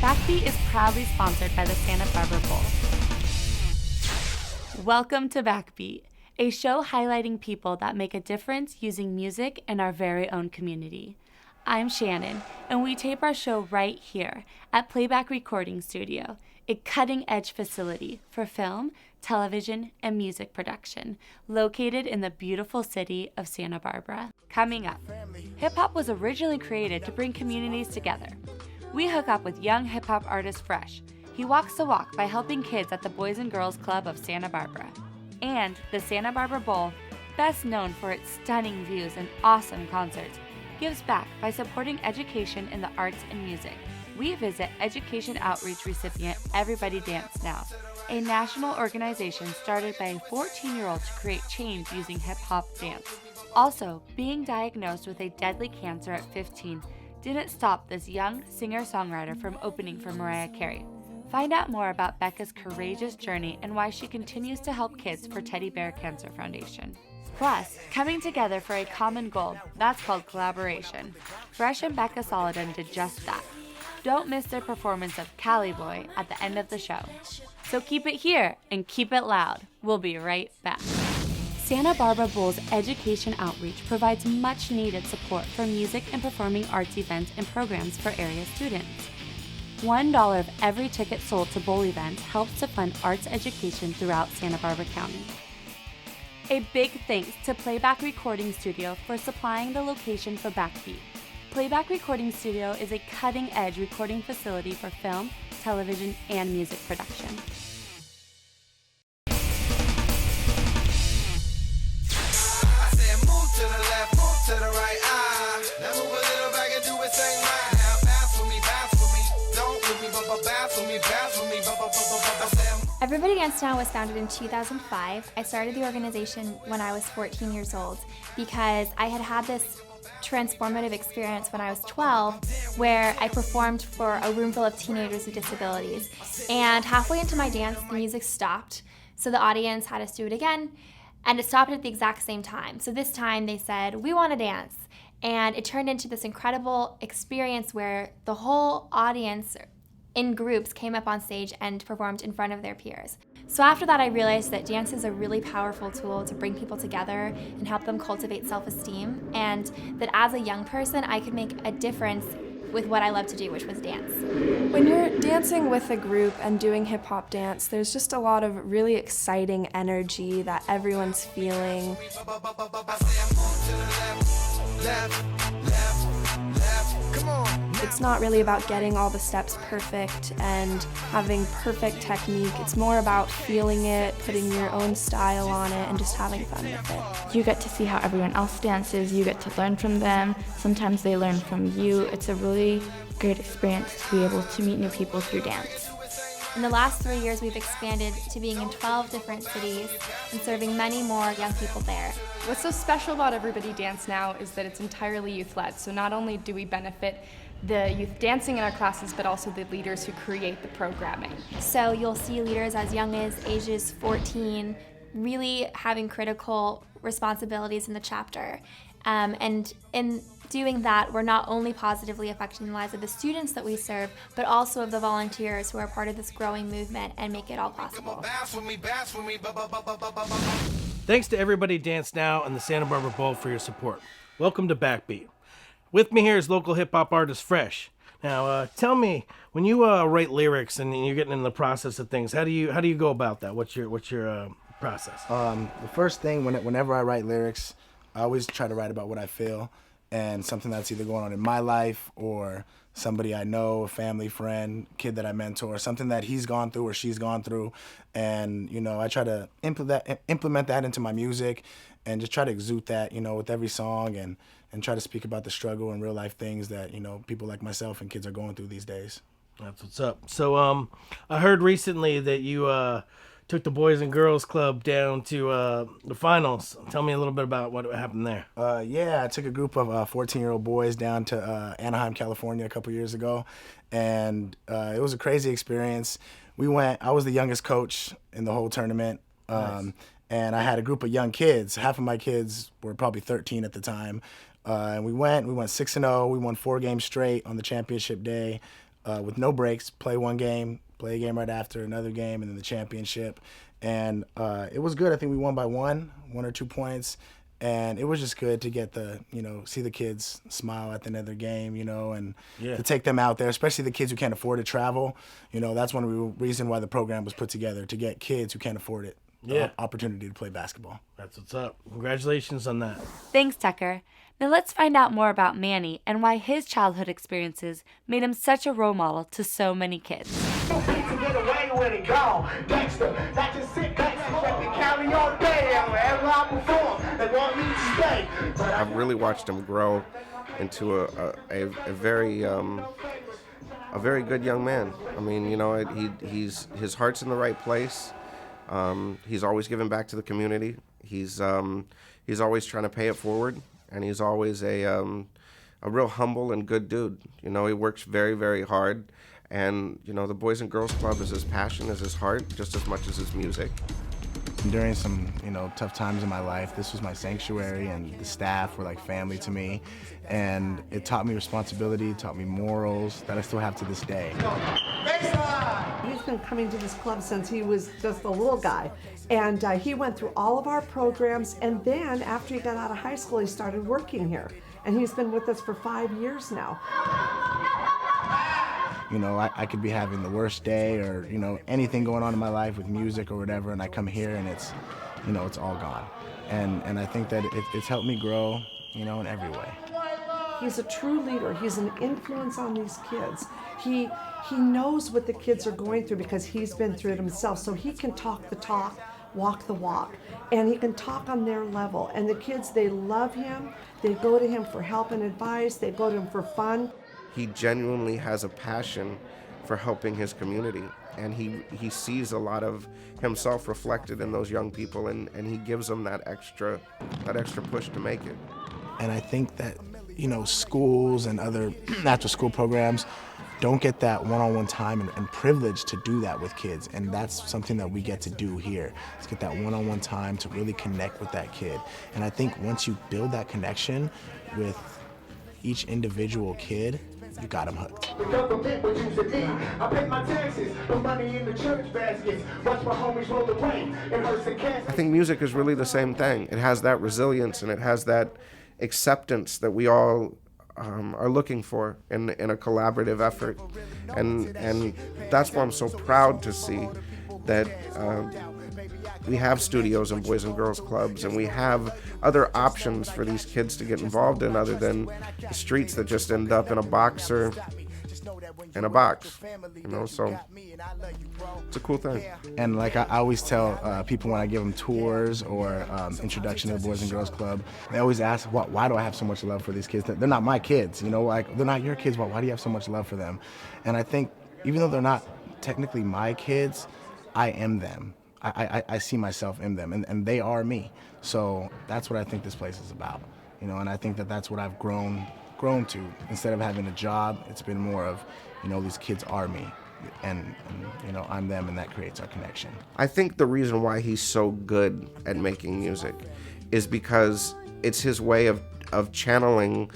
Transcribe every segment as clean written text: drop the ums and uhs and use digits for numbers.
BackBeat is proudly sponsored by the Santa Barbara Bowl. Welcome to BackBeat, a show highlighting people that make a difference using music in our very own community. I'm Shannon, and we tape our show right here at Playback Recording Studio, a cutting-edge facility for film, television, and music production, located in the beautiful city of Santa Barbara. Coming up, hip-hop was originally created to bring communities together. We hook up with young hip-hop artist Fresh. He walks the walk by helping kids at the Boys and Girls Club of Santa Barbara. And the Santa Barbara Bowl, best known for its stunning views and awesome concerts, gives back by supporting education in the arts and music. We visit education outreach recipient Everybody Dance Now, a national organization started by a 14-year-old to create change using hip-hop dance. Also, being diagnosed with a deadly cancer at 15 didn't stop this young singer-songwriter from opening for Mariah Carey. Find out more about Becca's courageous journey and why she continues to help kids for Teddy Bear Cancer Foundation. Plus, coming together for a common goal, that's called collaboration. Fresh and Becca Solodon did just that. Don't miss their performance of Cali Boy at the end of the show. So keep it here and keep it loud. We'll be right back. Santa Barbara Bowl's education outreach provides much needed support for music and performing arts events and programs for area students. $1 of every ticket sold to bowl events helps to fund arts education throughout Santa Barbara County. A big thanks to Playback Recording Studio for supplying the location for BackBeat. Playback Recording Studio is a cutting-edge recording facility for film, television, and music production. I said move to the left, move to the right, now move a little back and do it same right. Now bounce for me, don't move me, but bounce for me, Everybody Dance Now was founded in 2005. I started the organization when I was 14 years old because I had had this transformative experience when I was 12 where I performed for a room full of teenagers with disabilities. And halfway into my dance, the music stopped. So the audience had us do it again, and it stopped at the exact same time. So this time they said, "We want to dance." And it turned into this incredible experience where the whole audience in groups came up on stage and performed in front of their peers. So after that, I realized that dance is a really powerful tool to bring people together and help them cultivate self-esteem, and that as a young person, I could make a difference with what I love to do, which was dance. When you're dancing with a group and doing hip-hop dance, there's just a lot of really exciting energy that everyone's feeling. It's not really about getting all the steps perfect and having perfect technique. It's more about feeling it, putting your own style on it, and just having fun with it. You get to see how everyone else dances, you get to learn from them, sometimes they learn from you. It's a really great experience to be able to meet new people through dance. In the last 3 years, we've expanded to being in 12 different cities and serving many more young people there. What's so special about Everybody Dance Now is that it's entirely youth-led, so not only do we benefit the youth dancing in our classes, but also the leaders who create the programming. So you'll see leaders as young as ages 14 really having critical responsibilities in the chapter. And in doing that, we're not only positively affecting the lives of the students that we serve, but also of the volunteers who are part of this growing movement and make it all possible. Thanks to Everybody Dance Now and the Santa Barbara Bowl for your support. Welcome to BackBeat. With me here is local hip-hop artist Fresh. Now, tell me, when you write lyrics and you're getting in the process of things, how do you go about that? What's your process? The first thing, whenever I write lyrics, I always try to write about what I feel and something that's either going on in my life or somebody I know, a family, friend, kid that I mentor, something that he's gone through or she's gone through. And, I try to implement that into my music and just try to exude that, with every song and try to speak about the struggle and real life things that, people like myself and kids are going through these days. That's what's up. So I heard recently that you took the Boys and Girls Club down to the finals. Tell me a little bit about what happened there. Yeah, I took a group of 14-year-old boys down to Anaheim, California a couple years ago, and it was a crazy experience. I was the youngest coach in the whole tournament. Nice. And I had a group of young kids. Half of my kids were probably 13 at the time. And we went 6-0. We won 4 games straight on the championship day. with no breaks, play one game, play a game right after, another game, and then the championship. And it was good. I think we won by one or 2 points. And it was just good to get see the kids smile at the end of their game, and to take them out there, especially the kids who can't afford to travel. That's one reason why the program was put together, to get kids who can't afford it the opportunity to play basketball. That's what's up. Congratulations on that. Thanks, Tucker. Now let's find out more about Manny and why his childhood experiences made him such a role model to so many kids. I've really watched him grow into a very good young man. I mean, his heart's in the right place. He's always giving back to the community. He's always trying to pay it forward, and he's always a real humble and good dude. He works very, very hard, and the Boys and Girls Club is his passion, is his heart, just as much as his music. During some, tough times in my life, this was my sanctuary, and the staff were like family to me. And it taught me responsibility, taught me morals that I still have to this day. He's been coming to this club since he was just a little guy. And he went through all of our programs, and then after he got out of high school, he started working here. And he's been with us for 5 years now. I could be having the worst day or, anything going on in my life with music or whatever, and I come here and it's all gone. And I think that it's helped me grow, in every way. He's a true leader. He's an influence on these kids. He knows what the kids are going through because he's been through it himself. So he can talk the talk, walk the walk, and he can talk on their level. And the kids, they love him. They go to him for help and advice. They go to him for fun. He genuinely has a passion for helping his community, and he sees a lot of himself reflected in those young people, and he gives them that extra push to make it. And I think that schools and other after school programs don't get that one-on-one time and privilege to do that with kids, and that's something that we get to do here. Let's get that one-on-one time to really connect with that kid. And I think once you build that connection with each individual kid, you got them hooked. The government would use a D. I pay my taxes, put money in the church baskets, watch my homies roll away in hearse and caskets. I think music is really the same thing. It has that resilience, and it has that acceptance that we all are looking for in a collaborative effort. And that's why I'm so proud to see that we have studios and Boys and Girls Clubs, and we have other options for these kids to get involved in other than the streets that just end up in a box or in a box, so it's a cool thing. And like I always tell people when I give them tours or introduction to the Boys and Girls Club, they always ask, why do I have so much love for these kids? They're not my kids, like they're not your kids, why do you have so much love for them? And I think even though they're not technically my kids, I am them. I see myself in them, and they are me. So that's what I think this place is about, and I think that that's what I've grown to. Instead of having a job, it's been more of, these kids are me, and I'm them, and that creates our connection. I think the reason why he's so good at making music is because it's his way of channeling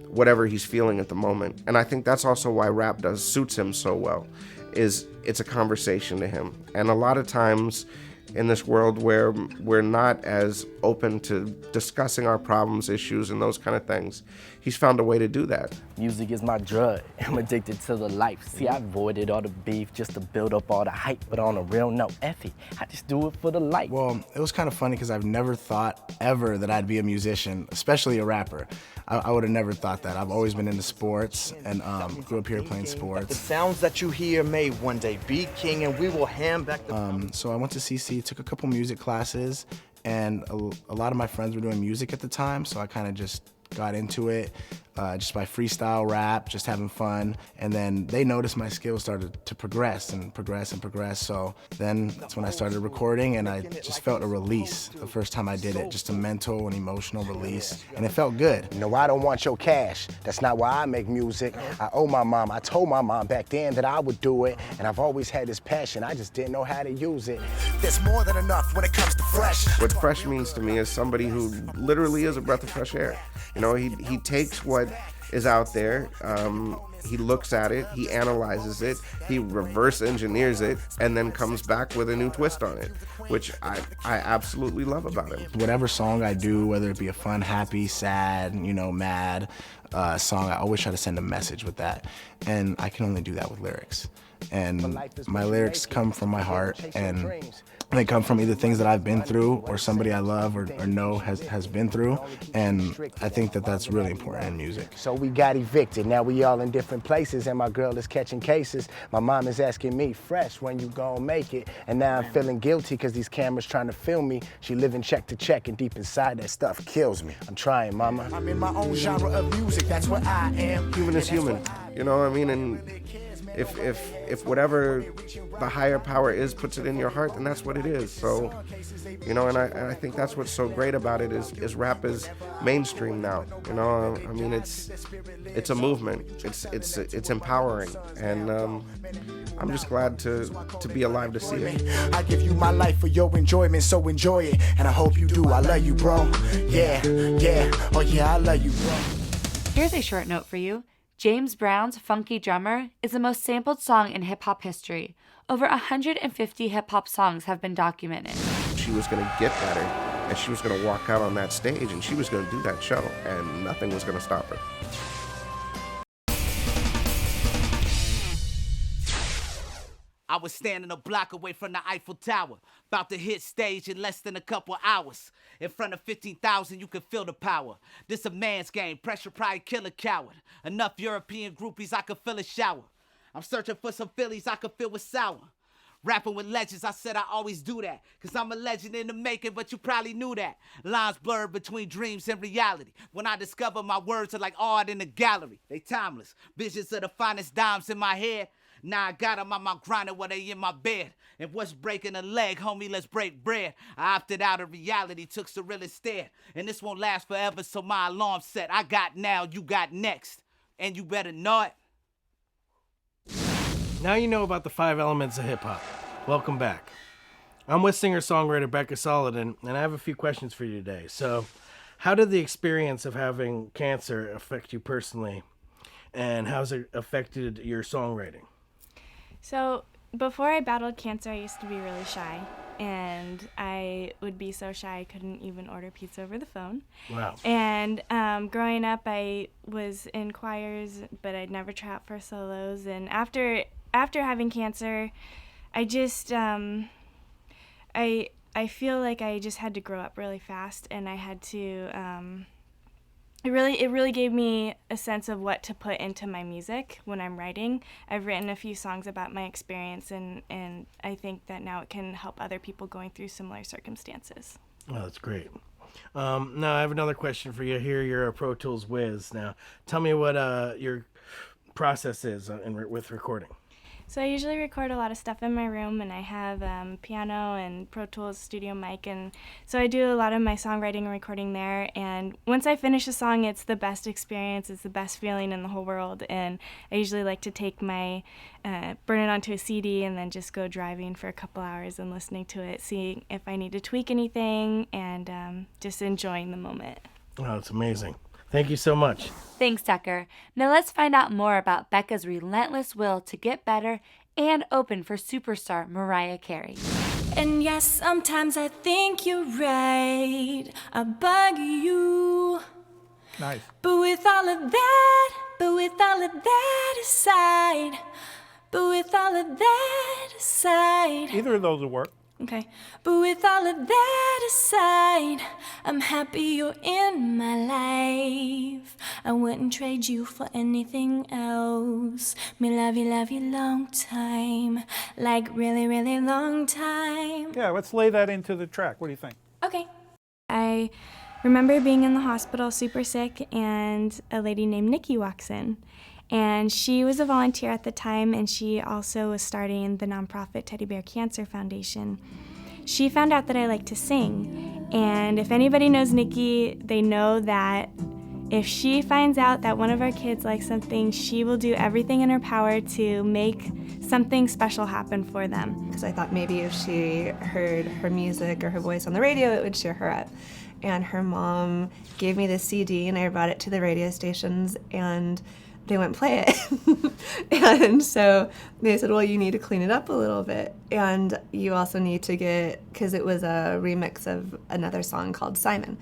whatever he's feeling at the moment. And I think that's also why rap suits him so well, is it's a conversation to him. And a lot of times in this world where we're not as open to discussing our problems, issues, and those kind of things, he's found a way to do that. Music is my drug. I'm addicted to the life. See, I avoided all the beef just to build up all the hype, but on a real note, F it, I just do it for the life. Well, it was kind of funny because I've never thought ever that I'd be a musician, especially a rapper. I would have never thought that. I've always been into sports and grew up here playing sports. The sounds that you hear may one day be king, and we will hand back the... So I went to CC, took a couple music classes, and a lot of my friends were doing music at the time, so I kind of just got into it just by freestyle rap, just having fun. And then they noticed my skills started to progress. So then that's when I started recording, and I just felt a release the first time I did it, just a mental and emotional release, and it felt good. No, I don't want your cash. That's not why I make music. I owe my mom. I told my mom back then that I would do it, and I've always had this passion. I just didn't know how to use it. There's more than enough when it comes to fresh. What fresh means to me is somebody who literally is a breath of fresh air. He takes what is out there He looks at it, he analyzes it, he reverse engineers it, and then comes back with a new twist on it, which I absolutely love about him. Whatever song I do, whether it be a fun, happy, sad, mad song, I always try to send a message with that. And I can only do that with lyrics. And my lyrics come from my heart, and they come from either things that I've been through or somebody I love or know has been through. And I think that that's really important in music. So we got evicted. Now we all in different places, and my girl is catching cases. My mom is asking me, Fresh, when you gon' make it? And now I'm feeling guilty because these cameras trying to film me. She living check to check, and deep inside that stuff kills me. I'm trying, mama. I'm in my own genre of music, that's what I am. Human is human, you know what I mean? And if whatever the higher power is puts it in your heart, then that's what it is. So, and I think that's what's so great about it is rap is mainstream now. I mean, it's a movement. It's empowering, and I'm just glad to be alive to see it. I give you my life for your enjoyment, so enjoy it, and I hope you do. I love you, bro. Yeah, oh yeah, I love you, bro. Here's a short note for you. James Brown's Funky Drummer is the most sampled song in hip-hop history. Over 150 hip-hop songs have been documented. She was going to get better, and she was going to walk out on that stage, and she was going to do that show, and nothing was going to stop her. I was standing a block away from the Eiffel Tower, about to hit stage in less than a couple hours. In front of 15,000, you can feel the power. This a man's game, pressure probably kill a coward. Enough European groupies, I could feel a shower. I'm searching for some Phillies I could feel with sour. Rapping with legends, I said I always do that. Cause I'm a legend in the making, but you probably knew that. Lines blurred between dreams and reality. When I discover my words are like art in a gallery. They timeless. Visions of the finest dimes in my head. Now I got them on my grinder while they in my bed. And what's breaking a leg, homie, let's break bread. I opted out of reality, took surreal instead. And this won't last forever, so my alarm set. I got now, you got next. And you better know it. Now you know about the 5 elements of hip-hop. Welcome back. I'm with singer-songwriter Becca Solodon, and I have a few questions for you today. So, how did the experience of having cancer affect you personally? And how's it affected your songwriting? So before I battled cancer, I used to be really shy, and I would be so shy I couldn't even order pizza over the phone. Wow. And growing up, I was in choirs, but I'd never try out for solos. And after having cancer, I just I feel like I just had to grow up really fast, and I had to. It really gave me a sense of what to put into my music when I'm writing. I've written a few songs about my experience, and I think that now it can help other people going through similar circumstances. Oh, that's great. Now, I have another question for you here. You're a Pro Tools whiz. Now, tell me what your process is with recording. So I usually record a lot of stuff in my room, and I have piano and Pro Tools studio mic, and so I do a lot of my songwriting and recording there. And once I finish a song, it's the best experience, it's the best feeling in the whole world. And I usually like to take my, burn it onto a CD, and then just go driving for a couple hours and listening to it, seeing if I need to tweak anything, and just enjoying the moment. Oh, that's amazing. Thank you so much. Thanks, Tucker. Now let's find out more about Becca's relentless will to get better and open for superstar Mariah Carey. And yes, sometimes I think you're right. I bug you. Nice. But with all of that aside, Either of those will work. Okay. But with all of that aside, I'm happy you're in my life. I wouldn't trade you for anything else. Me love you long time. Like really, really long time. Yeah, let's lay that into the track. What do you think? Okay. I remember being in the hospital super sick, and a lady named Nikki walks in. And she was a volunteer at the time, and she also was starting the nonprofit Teddy Bear Cancer Foundation. She found out that I like to sing, and if anybody knows Nikki, they know that if she finds out that one of our kids likes something, she will do everything in her power to make something special happen for them. Because I thought maybe if she heard her music or her voice on the radio, it would cheer her up. and her mom gave me the CD, and I brought it to the radio stations, and they wouldn't play it. And so they said, well, you need to clean it up a little bit, and you also need to get, because it was a remix of another song called Simon,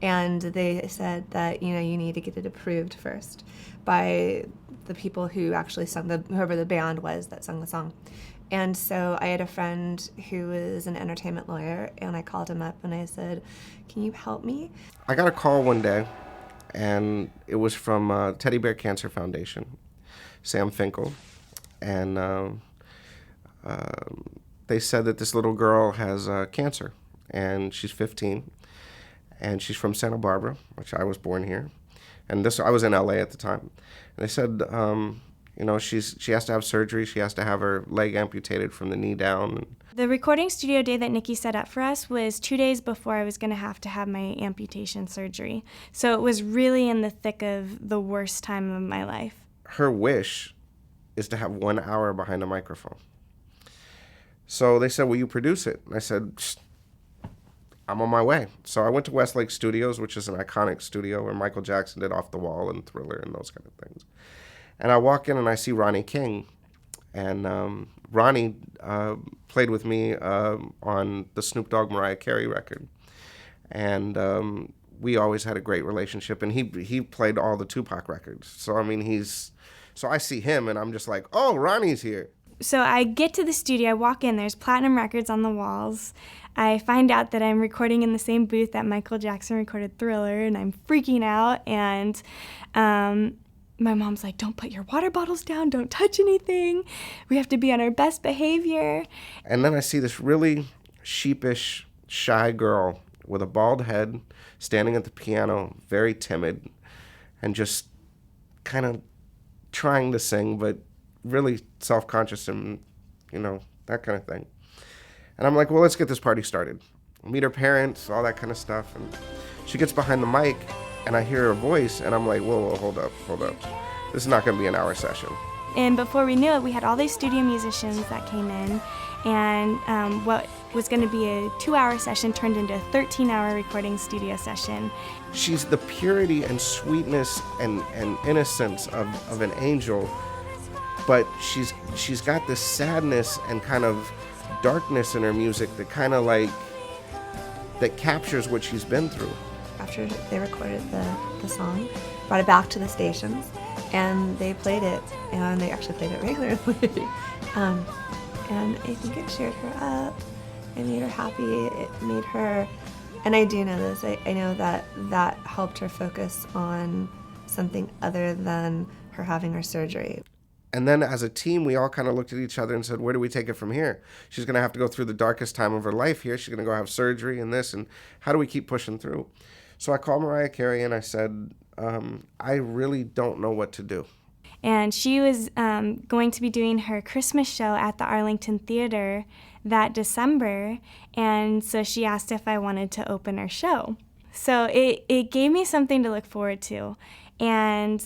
and they said that, you need to get it approved first by the people who actually sung whoever the band was that sung the song. And so I had a friend who was an entertainment lawyer, and I called him up and I said, can you help me? I got a call one day, and it was from Teddy Bear Cancer Foundation, Sam Finkel, and they said that this little girl has cancer, and she's 15, and she's from Santa Barbara, which I was born here, and I was in LA at the time. And they said, she has to have surgery. She has to have her leg amputated from the knee down. The recording studio day that Nikki set up for us was 2 days before I was going to have my amputation surgery. So it was really in the thick of the worst time of my life. Her wish is to have 1 hour behind a microphone. So they said, will you produce it? And I said, I'm on my way. So I went to Westlake Studios, which is an iconic studio where Michael Jackson did Off the Wall and Thriller and those kind of things. And I walk in and I see Ronnie King. And Ronnie played with me on the Snoop Dogg Mariah Carey record. And we always had a great relationship. And he played all the Tupac records. So, so I see him and I'm just like, oh, Ronnie's here. So I get to the studio, I walk in, there's platinum records on the walls. I find out that I'm recording in the same booth that Michael Jackson recorded Thriller, and I'm freaking out. And my mom's like, don't put your water bottles down, don't touch anything. We have to be on our best behavior. And then I see this really sheepish, shy girl with a bald head standing at the piano, very timid, and just kind of trying to sing, but really self-conscious and, that kind of thing. And I'm like, well, let's get this party started. Meet her parents, all that kind of stuff. And she gets behind the mic, and I hear her voice, and I'm like, whoa, hold up. This is not going to be an hour session. And before we knew it, we had all these studio musicians that came in, and what was going to be a 2-hour session turned into a 13-hour recording studio session. She's the purity and sweetness and innocence of an angel, but she's got this sadness and kind of darkness in her music that kind of that captures what she's been through. After they recorded the song, brought it back to the stations, and they played it, and they actually played it regularly. And I think it cheered her up, it made her happy, it made her, and I do know this, I know that helped her focus on something other than her having her surgery. And then as a team, we all kind of looked at each other and said, where do we take it from here? She's going to have to go through the darkest time of her life here. She's going to go have surgery and this, and how do we keep pushing through? So I called Mariah Carey and I said, I really don't know what to do. And she was going to be doing her Christmas show at the Arlington Theater that December, and so she asked if I wanted to open her show. So it gave me something to look forward to. And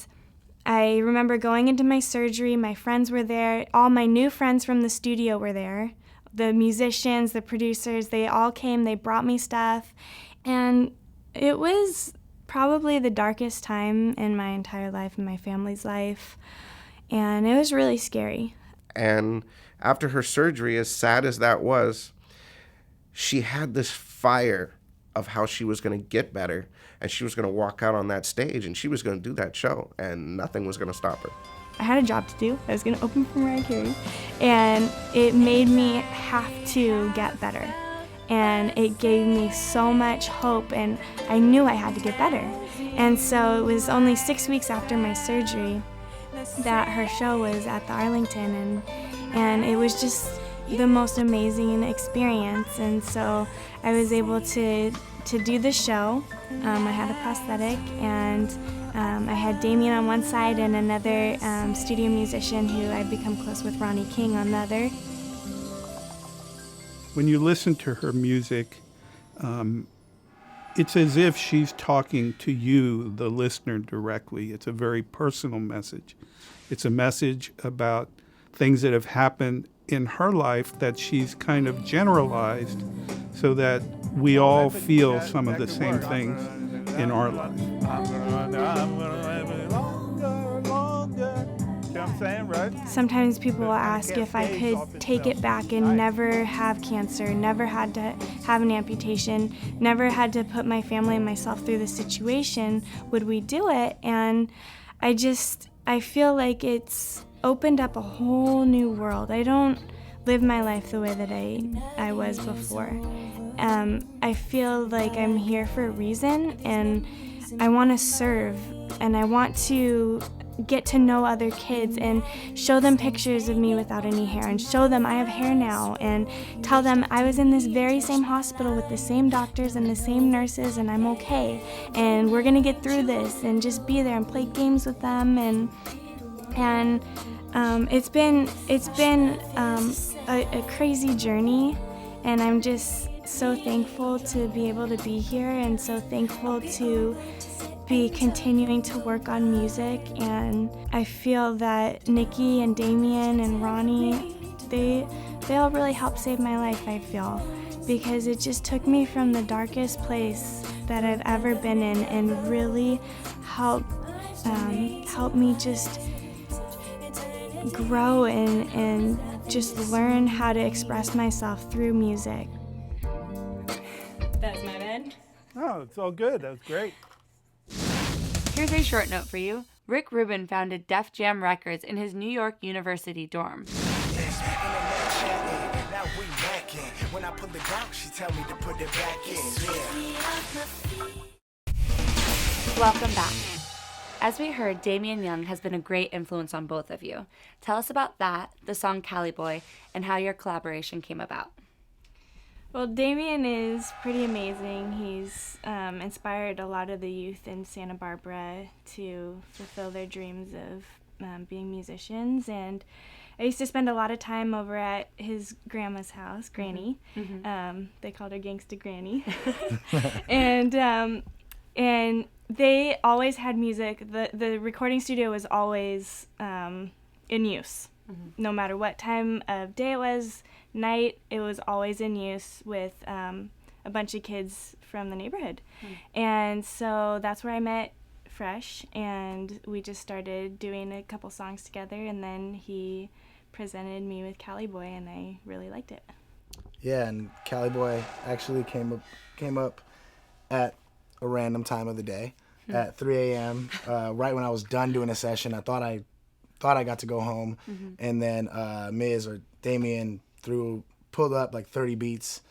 I remember going into my surgery, my friends were there, all my new friends from the studio were there. The musicians, the producers, they all came, they brought me stuff. And it was probably the darkest time in my entire life, in my family's life. And it was really scary. And after her surgery, as sad as that was, she had this fire of how she was going to get better, and she was going to walk out on that stage, and she was going to do that show, and nothing was going to stop her. I had a job to do. I was going to open for Mariah Carey, and it made me have to get better. And it gave me so much hope, and I knew I had to get better. And so it was only 6 weeks after my surgery that her show was at the Arlington, and it was just the most amazing experience. And so I was able to do the show. I had a prosthetic, and I had Damien on one side and another studio musician who I'd become close with, Ronnie King, on the other. When you listen to her music, it's as if she's talking to you, the listener, directly. It's a very personal message. It's a message about things that have happened in her life that she's kind of generalized so that we all feel some of the same things in our life. Sometimes people will ask if I could take it back and never have cancer, never had to have an amputation, never had to put my family and myself through this situation, would we do it? And I feel like it's opened up a whole new world. I don't live my life the way that I was before. I feel like I'm here for a reason, and I want to serve, and I want to get to know other kids and show them pictures of me without any hair, and show them I have hair now, and tell them I was in this very same hospital with the same doctors and the same nurses, and I'm okay, and we're gonna get through this, and just be there and play games with them. And it's been a crazy journey, and I'm just so thankful to be able to be here, and so thankful to be continuing to work on music. And I feel that Nikki and Damien and Ronnie, they all really helped save my life, I feel, because it just took me from the darkest place that I've ever been in and really helped me just grow and just learn how to express myself through music. That's my bed. Oh, it's all good. That was great. Here's a short note for you. Rick Rubin founded Def Jam Records in his New York University dorm. When I pull it out, she tell me to put it back in. Welcome back. As we heard, Damien Young has been a great influence on both of you. Tell us about that, the song Cali Boy, and how your collaboration came about. Well, Damien is pretty amazing. He's inspired a lot of the youth in Santa Barbara to fulfill their dreams of being musicians. And I used to spend a lot of time over at his grandma's house, Granny. Mm-hmm. They called her Gangsta Granny. and they always had music. The recording studio was always in use. Mm-hmm. No matter what time of day it was, night, it was always in use with a bunch of kids from the neighborhood. And so that's where I met Fresh, and we just started doing a couple songs together, and then he presented me with Cali Boy, and I really liked it. Yeah, and Cali Boy actually came up at a random time of the day at 3 a.m. Right when I was done doing a session. I thought I got to go home, and then Miz or Damien pulled up like 30 beats,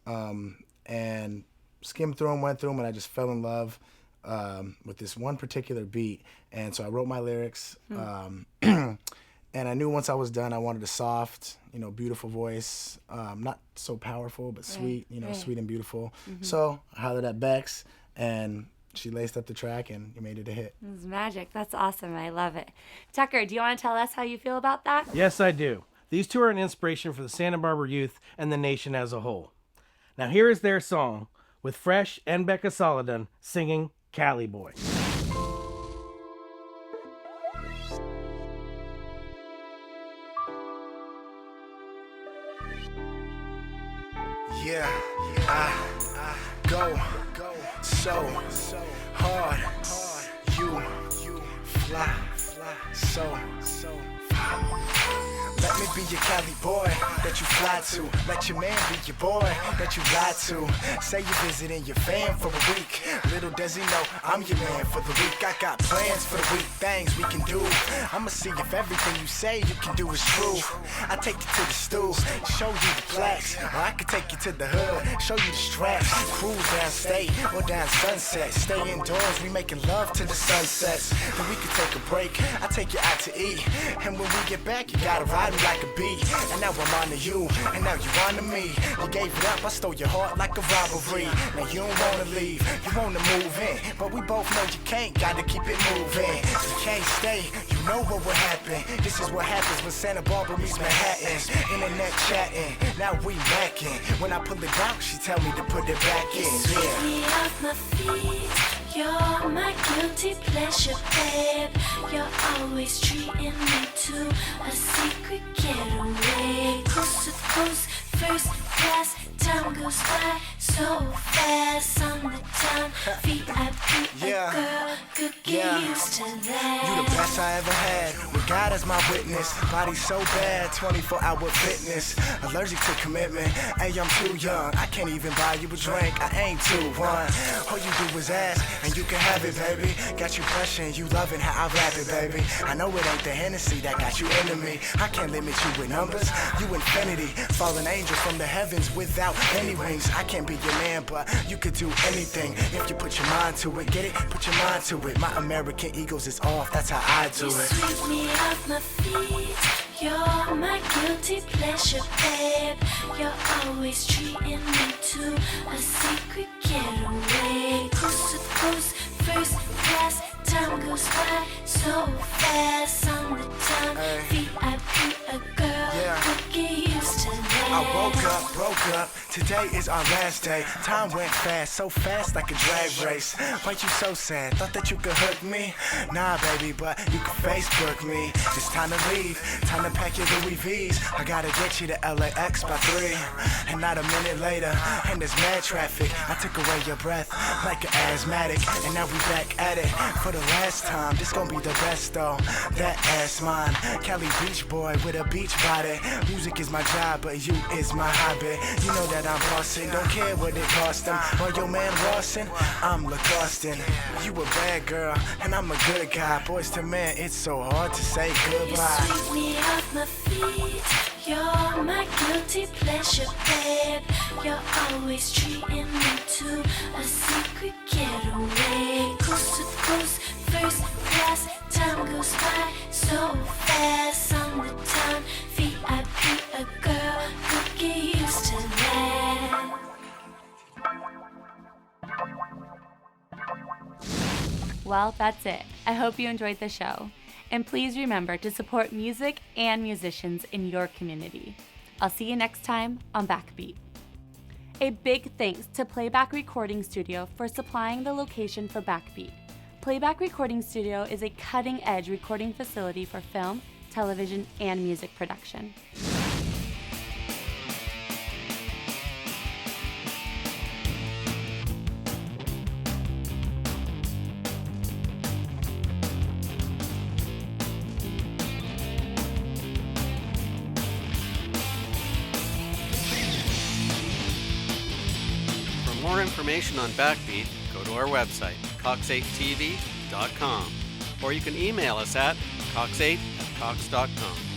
and skimmed through them, went through them, and I just fell in love with this one particular beat. And so I wrote my lyrics, and I knew once I was done, I wanted a soft, beautiful voice, not so powerful, but sweet, sweet and beautiful. So I hollered at Bex, and she laced up the track, and you made it a hit. It was magic. That's awesome. I love it. Tucker, do you want to tell us how you feel about that? Yes, I do. These two are an inspiration for the Santa Barbara youth and the nation as a whole. Now here is their song with Fresh and Becca Solodon singing Cali Boy. Yeah, I go so hard. You fly so far. Let me be your Cali boy that you fly to. Let your man be your boy that you lie to. Say you're visiting your fam for a week. Little does he know I'm your man for the week. I got plans for the week, things we can do. I'ma see if everything you say you can do is true. I take you to the stool, show you the plaques. Or I could take you to the hood, show you the straps. Cruise downstate or down Sunset. Stay indoors, we making love to the sunsets. Then we could take a break, I take you out to eat. And when we get back, you gotta ride me like a bee. And now I'm on to you, and now you on to me. You gave it up, I stole your heart like a robbery. Now you don't wanna leave, you wanna move in. But we both know you can't, gotta keep it moving. You can't stay, you know what will happen. This is what happens when Santa Barbara meets Manhattan. Internet chatting, now we macking. When I pull it out, she tell me to put it back in. Sweep me off my feet. You're my guilty pleasure, babe. You're always treating me to a secret getaway. Coast to coast, first class. Time goes by so fast on the town. VIP, Yeah. girl, could get used to that. You the best I ever had, with God as my witness. Body so bad, 24-hour fitness. Allergic to commitment, hey, I'm too young. I can't even buy you a drink, I ain't 2-1. All you do is ask, and you can have it, baby. Got you blushing, you loving how I rap it, baby. I know it ain't the Hennessy that got you into me. I can't limit you with numbers, you infinity. Fallen angel from the heavens without any wings. I can't be your man, but you could do anything if you put your mind to it. Get it? Put your mind to it. My American Eagles is off, that's how I do You it. sweep me off my feet. You're my guilty pleasure, babe. You're always treating me to a secret getaway. Coast to coast, first class. Time goes by so fast on the town. VIP, a girl, could get used to that. I woke up, broke up. Today is our last day. Time went fast, so fast like a drag race. Why you so sad? Thought that you could hook me? Nah, baby, but you can Facebook me. It's time to leave, time to pack your Louis V's. I gotta get you to LAX by 3, and not a minute later. And there's mad traffic. I took away your breath like an asthmatic, and now we back at it for the last time. This gon' be the best though. That ass mine, Cali Beach boy with a beach body. Music is my job, but you is my hobby. You know that I'm bossing, don't care what it cost them. Or your man Rawson, I'm LaCostin. You a bad girl, and I'm a good guy. Boys to men, it's so hard to say goodbye. You sweep me off my feet. You're my guilty pleasure, babe. You're always treating me to a secret getaway. Coast to coast, first class. Time goes by so fast on the town. VIP, a girl could get used to that. Well, that's it. I hope you enjoyed the show. And please remember to support music and musicians in your community. I'll see you next time on BackBeat. A big thanks to Playback Recording Studio for supplying the location for BackBeat. Playback Recording Studio is a cutting-edge recording facility for film, television, and music production. For more information on BackBeat, go to our website, cox8tv.com, or you can email us at cox8@cox.com.